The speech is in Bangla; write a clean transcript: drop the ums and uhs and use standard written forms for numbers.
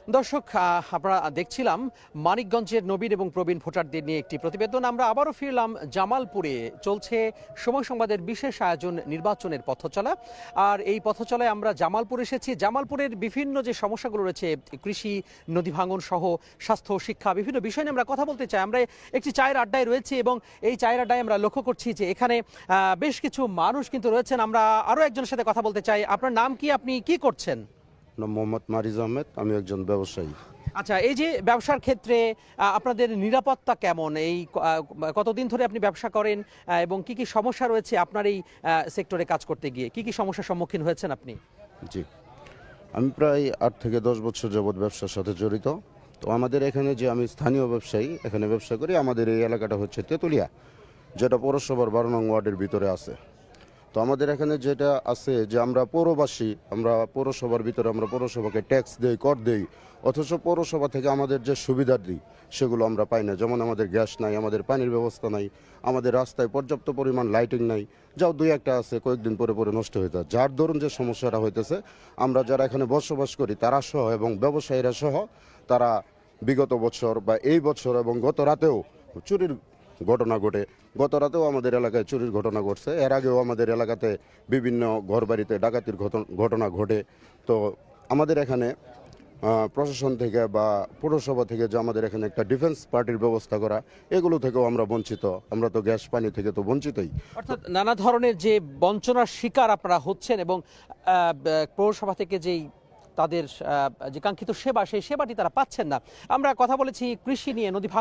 দর্শক, আমরা দেখছিলাম মানিকগঞ্জের নবীন এবং প্রবীণ ভোটারদের নিয়ে একটি প্রতিবেদন। আমরা আবারও ফিরলাম জামালপুরে। চলছে সময় সংবাদের বিশেষ আয়োজন নির্বাচনের পথচলা। আর এই পথচলায় আমরা জামালপুর এসেছি। জামালপুরের বিভিন্ন যে সমস্যাগুলো রয়েছে, কৃষি, নদী ভাঙন সহ স্বাস্থ্য, শিক্ষা, বিভিন্ন বিষয় নিয়ে আমরা কথা বলতে চাই। আমরা একটি চায়ের আড্ডায় রয়েছি এবং এই চায়ের আড্ডায় আমরা লক্ষ্য করছি যে এখানে বেশ কিছু মানুষ কিন্তু রয়েছেন। আমরা আরও একজনের সাথে কথা বলতে চাই। আপনার নাম কি, আপনি কি করছেন? নাম মোহাম্মদ মারিজ আহমেদ, আমি একজন ব্যবসায়ী। আচ্ছা, এই যে ব্যবসার ক্ষেত্রে আপনাদের নিরাপত্তা কেমন? এই কতদিন ধরে আপনি ব্যবসা করেন এবং কি কি সমস্যা রয়েছে আপনার এই সেক্টরে কাজ করতে গিয়ে? কি কি সমস্যার সম্মুখীন হয়েছেন আপনি? জি, আমি প্রায় 8 থেকে 10 বছর যাবৎ ব্যবসার সাথে জড়িত। তো আমাদের এখানে যে আমি স্থানীয় ব্যবসায়ী, এখানে ব্যবসা করি। আমাদের এই এলাকাটা হচ্ছে তেঁতুলিয়া, যেটা পৌরসভার 12 নং ওয়ার্ডের ভিতরে আছে। তো আমাদের এখানে যেটা আছে যে আমরা পৌরবাসী, আমরা পৌরসভার ভিতরে আমরা পৌরসভাকে ট্যাক্স দেই, কর দেই, অথচ পৌরসভা থেকে আমাদের যে সুবিধাদি সেগুলো আমরা পাই না। যেমন আমাদের গ্যাস নাই, আমাদের পানির ব্যবস্থা নাই, আমাদের রাস্তায় পর্যাপ্ত পরিমাণ লাইটিং নাই, যাও দুই একটা আছে, কয়েকদিন পরে পরে নষ্ট হয়ে যায়। যার দরুন যে সমস্যাটা হইতেছে, আমরা যারা এখানে বসবাস করি তারা সহ এবং ব্যবসায়ীরা সহ, তারা বিগত বছর বা এই বছর এবং গত রাতেও চুরির ঘটনা ঘটে। গত রাতেও আমাদের এলাকায় চুরির ঘটনা ঘটছে। এর আগেও আমাদের এলাকাতে বিভিন্ন ঘরবাড়িতে ডাকাতির ঘটনা ঘটে। তো আমাদের এখানে প্রশাসন থেকে বা পৌরসভা থেকে যে আমাদের এখানে একটা ডিফেন্স পার্টির ব্যবস্থা করা, এগুলো থেকেও আমরা বঞ্চিত। আমরা তো গ্যাস পানি থেকে তো বঞ্চিতই। অর্থাৎ নানা ধরনের যে বঞ্চনার শিকার আপনারা হচ্ছেন এবং পৌরসভা থেকে যেই তাদের যে কাঙ্ক্ষিত সেবা, সেই সেবাটি তারা পাচ্ছেন না। আমরা কথা বলেছি কৃষি নিয়ে, নদী